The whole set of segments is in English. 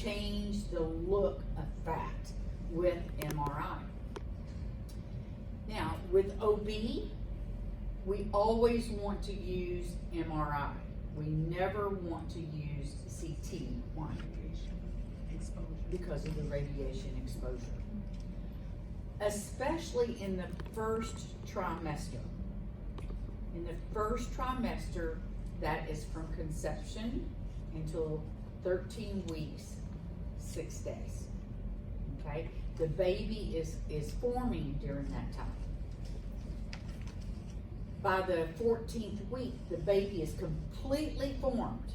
change the look of fat with MRI. Now, with OB, we always want to use MRI. We never want to use CT. Why? Because of the radiation exposure. Especially in the first trimester. In the first trimester, that is from conception until 13 weeks, 6 days. Okay? The baby is forming during that time. By the 14th week, the baby is completely formed.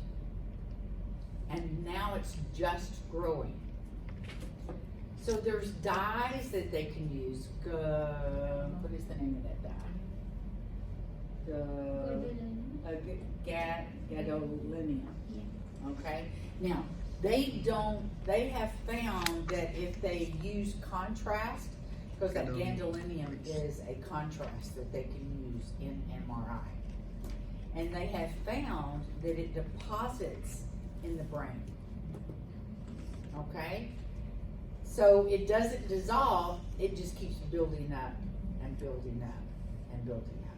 And now it's just growing. So there's dyes that they can use. What is the name of that dye? Gadolinium. Okay? Now, they have found that if they use contrast, because that gadolinium is a contrast that they can use in MRI. And they have found that it deposits in the brain. Okay? So it doesn't dissolve, it just keeps building up and building up and building up.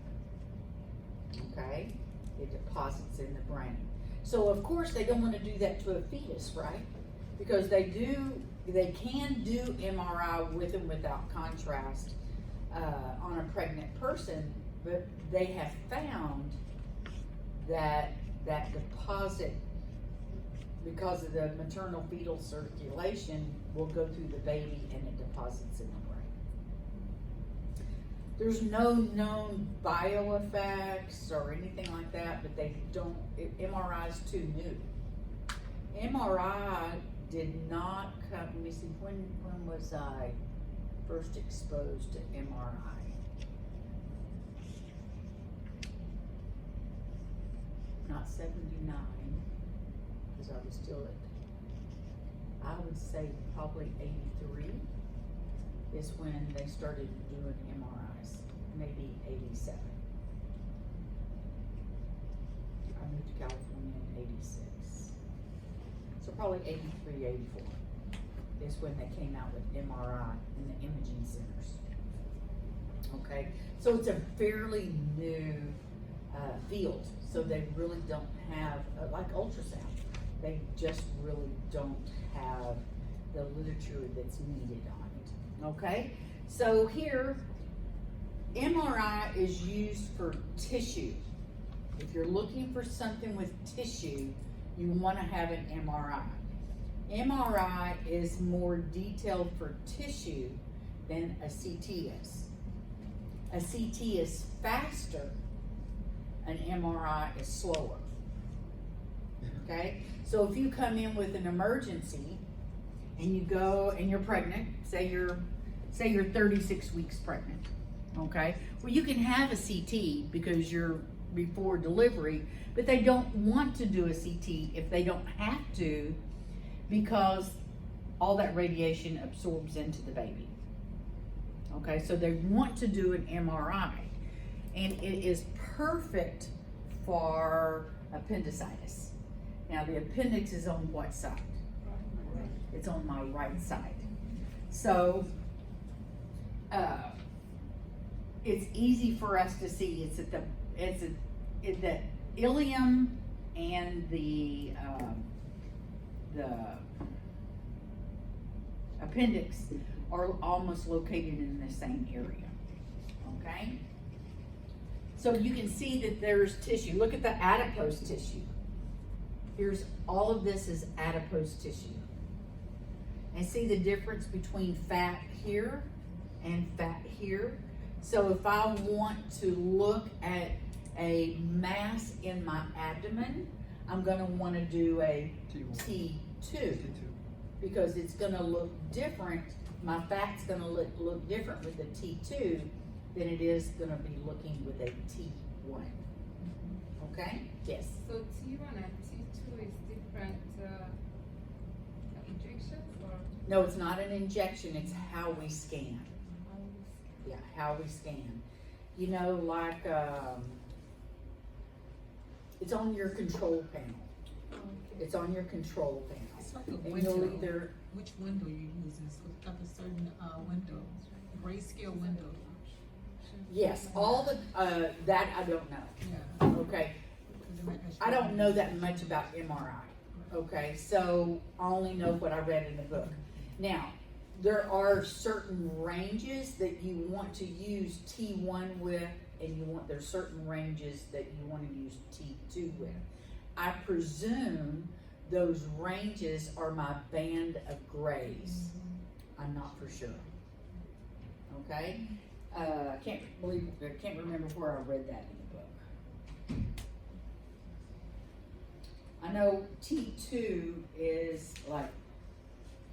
Okay? It deposits in the brain. So of course they don't want to do that to a fetus, right? Because they can do MRI with and without contrast on a pregnant person, but they have found that that deposit, because of the maternal fetal circulation, will go through the baby and it deposits in the brain. There's no known bioeffects or anything like that, but they don't, MRI is too new. MRI did not come, let me see, when was I first exposed to MRI? Not 79, because I was still at, I would say probably 83 is when they started doing MRIs, maybe 87. I moved to California in 86. So probably 83, 84 is when they came out with MRI in the imaging centers. Okay, so it's a fairly new field, so they really don't have, like ultrasound, they just really don't have the literature that's needed on it. Okay, so here, MRI is used for tissue. If you're looking for something with tissue, you want to have an MRI. MRI is more detailed for tissue than a CT is. A CT is faster, an MRI is slower. Okay? So if you come in with an emergency and you go and you're pregnant, say you're 36 weeks pregnant, okay? Well, you can have a CT because you're before delivery, but they don't want to do a CT if they don't have to, because all that radiation absorbs into the baby. Okay, so they want to do an MRI, and it is perfect for appendicitis. Now the appendix is on what side? It's on my right side. So it's easy for us to see. It's at the ileum and the appendix are almost located in the same area. Okay? So you can see that there's tissue. Look at the adipose tissue. Here's all of this is adipose tissue. And see the difference between fat here and fat here? So if I want to look at a mass in my abdomen, I'm going to want to do a T2 because it's going to look different. My fat's going to look different with a T2 than it is going to be looking with a T1. Okay? Yes? So T1 and T2 is different injections or? No, it's not an injection. It's how we scan. Yeah, how we scan. You know, like, it's on your control panel. It's on your control panel. It's like a And window. you'll either, Which window you using? So it's got a certain, window, grayscale window. yes, all the, that I don't know, Yeah. okay? I don't know that much about MRI, okay? So I only know what I read in the book. Now, there are certain ranges that you want to use T1 with, and there's certain ranges that you want to use T2 with. I presume those ranges are my band of grays. I'm not for sure. Okay? I can't remember where I read that in the book. I know T2 is like,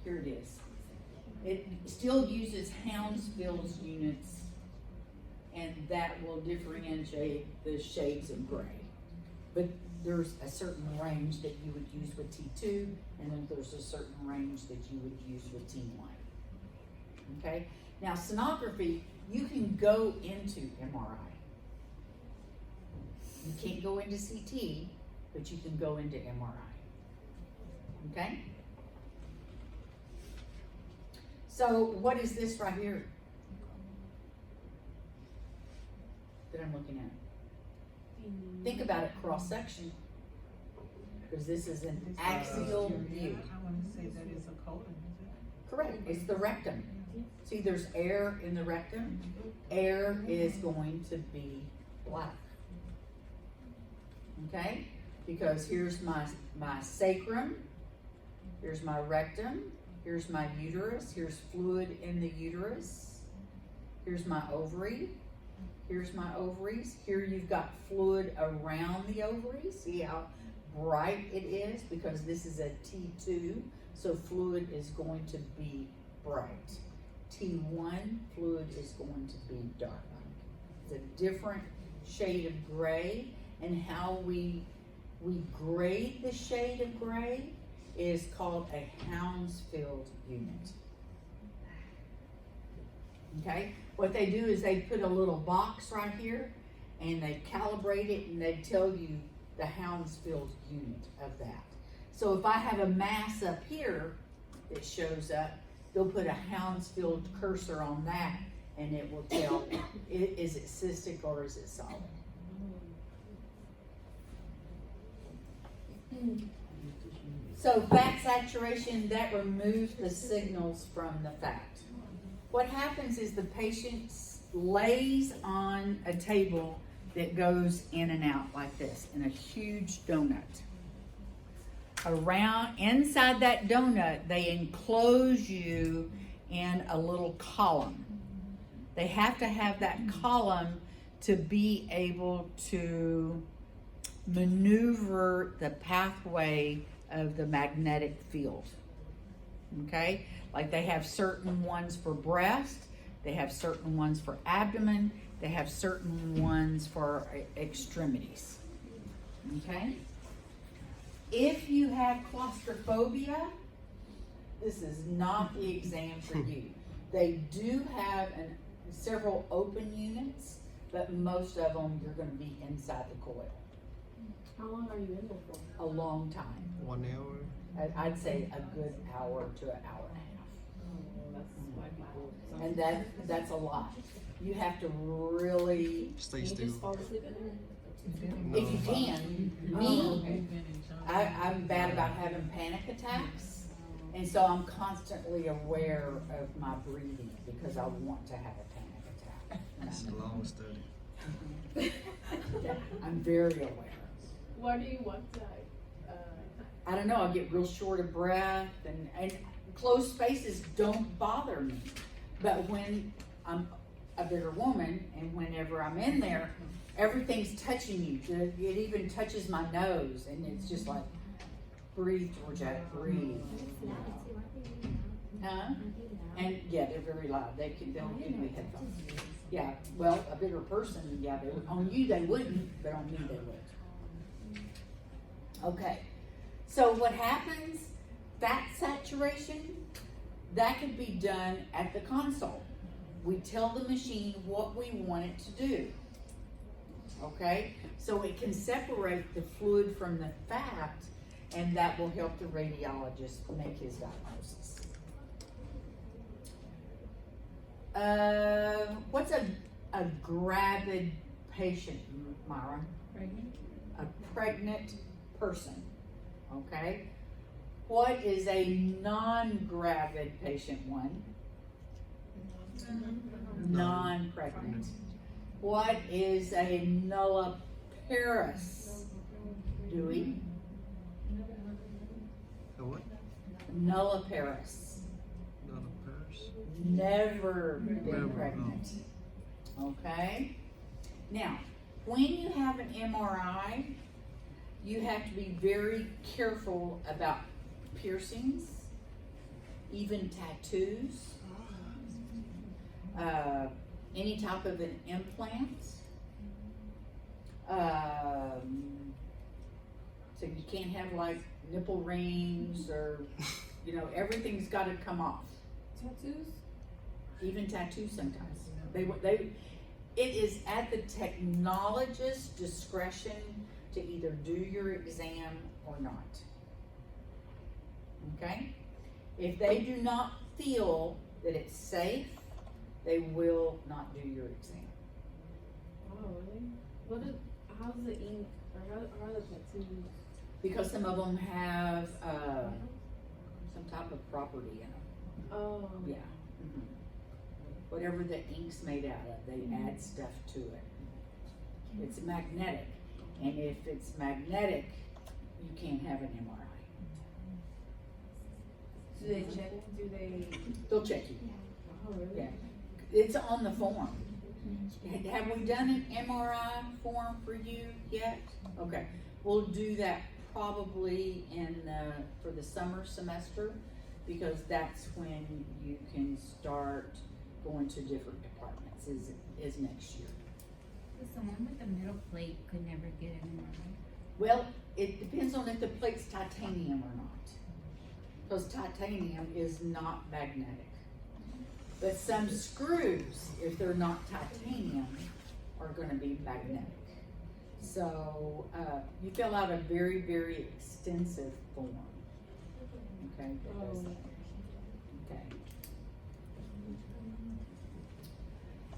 here it is. It still uses Hounsfield's units, and that will differentiate the shades of gray. But there's a certain range that you would use with T2, and then there's a certain range that you would use with T1. Okay? Now, sonography, you can go into MRI. You can't go into CT, but you can go into MRI. Okay? So, what is this right here that I'm looking at? Think about it cross section, because this is an axial view. I wanna say that is a colon, is it? Correct, it's the rectum. See, there's air in the rectum. Air is going to be black. Okay? Because here's my sacrum, here's my rectum, here's my uterus, here's fluid in the uterus, here's my ovary, here's my ovaries. Here you've got fluid around the ovaries. See how bright it is? Because this is a T2, so fluid is going to be bright. T1, fluid is going to be dark. It's a different shade of gray, and how we grade the shade of gray is called a Hounsfield unit. Okay? What they do is they put a little box right here, and they calibrate it, and they tell you the Hounsfield unit of that. So if I have a mass up here that shows up, they'll put a Hounsfield cursor on that, and it will tell, is it cystic or is it solid? So fat saturation, that removes the signals from the fat. What happens is the patient lays on a table that goes in and out like this, in a huge donut. Inside that donut, they enclose you in a little column. They have to have that column to be able to maneuver the pathway of the magnetic field. Okay? Like they have certain ones for breast, they have certain ones for abdomen, they have certain ones for extremities. Okay? If you have claustrophobia, this is not the exam for you. They do have several open units, but most of them you're going to be inside the coil. How long are you in there for? A long time. 1 hour. I'd say a good hour to an hour and a half. Oh, that's why people. And that's a lot. You have to really, Stay You still. just fall asleep in there? No. if you can. Oh, Me, okay. I'm bad about having panic attacks, and so I'm constantly aware of my breathing because I want to have a panic It's a attack. long study. I'm very aware. Why do you want to? I don't know, I get real short of breath, and closed spaces don't bother me. But when I'm a bigger woman and whenever I'm in there, everything's touching you. It even touches my nose, and it's just like, breathe, Georgia, breathe. Huh? And yeah, they're very loud. They'll give you headphones. Yeah, well, a bigger person, yeah, they would. On you they wouldn't, but on me they would. Okay, so what happens, fat saturation, that can be done at the console. We tell the machine what we want it to do. Okay, so it can separate the fluid from the fat, and that will help the radiologist make his diagnosis. What's a gravid patient, Myra? Pregnant? A pregnant person, okay? What is a non-gravid patient one? Non-pregnant. What is a nulliparous? Dewey? A what? Nulliparous. Not a purse. Never Never, been pregnant. Okay? Now, when you have an MRI, you have to be very careful about piercings, even tattoos, any type of an implant. So you can't have like nipple rings or, everything's gotta come off. Tattoos? Even tattoos sometimes. It is at the technologist's discretion to either do your exam or not. Okay? If they do not feel that it's safe, they will not do your exam. Oh, really? How's the ink, or how are the tattoos? Because some of them have, some type of property in them. Oh. Yeah. Mhm. Whatever the ink's made out of, they add stuff to it. It's magnetic, and if it's magnetic, you can't have an MRI. Do they check, They'll check you. Oh, really? Yeah. It's on the form. Have we done an MRI form for you yet? Okay, we'll do that probably for the summer semester, because that's when you can start going to different departments, is next year. So someone with a metal plate could never get an MRI? Well, it depends on if the plate's titanium or not. Because titanium is not magnetic. But some screws, if they're not titanium, are gonna be magnetic. So, you fill out a very, very extensive form. Okay, that does that. Okay.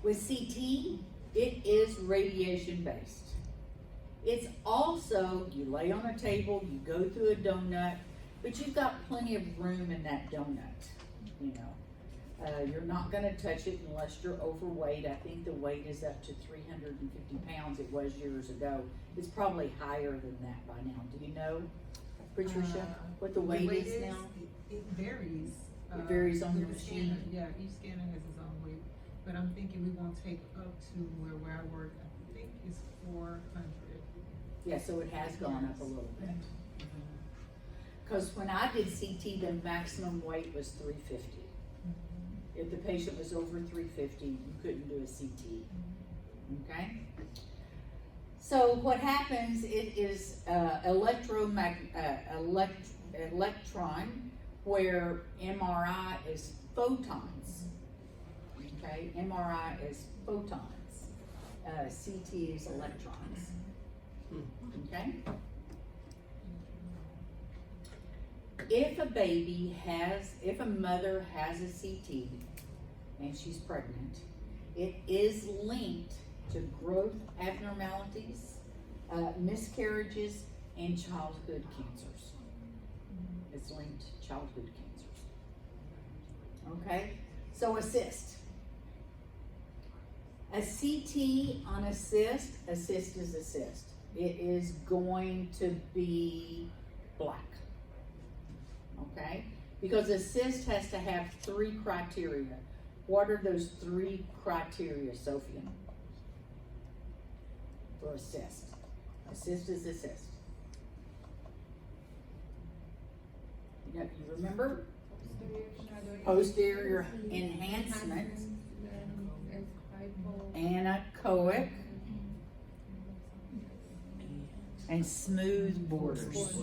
With CT, it is radiation based. It's also, you lay on a table, you go through a donut, but you've got plenty of room in that donut, You're not gonna touch it unless you're overweight. I think the weight is up to 350 pounds. It was years ago. It's probably higher than that by now. Do you know, Patricia, what the weight is now? It varies. It varies on your with the machine? scanner. Yeah, each scanner has its own weight, but I'm thinking we won't take up to where I work, I think it's 400. Yeah, so it has gone up a little bit. Cause when I did CT, the maximum weight was 350. If the patient was over 350, you couldn't do a CT, okay? So what happens, it is electron, where MRI is photons, okay? MRI is photons, CT is electrons, okay? If a mother has a CT and she's pregnant, it is linked to growth abnormalities, miscarriages, and childhood cancers. It's linked to childhood cancers. Okay, so a cyst. A CT on a cyst is a cyst. It is going to be black. Okay, because a cyst has to have 3 criteria. What are those 3 criteria, Sophia, for a cyst? A cyst is a cyst. You remember? Posterior enhancement, anechoic, and smooth borders.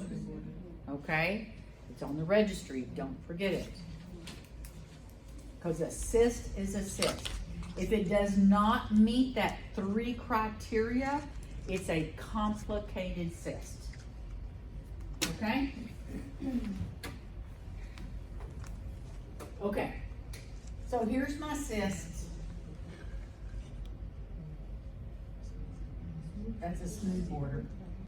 Okay? It's on the registry, don't forget it. Because a cyst is a cyst. If it does not meet that 3 criteria, it's a complicated cyst. okay? Okay, so here's my cyst. That's a smooth border.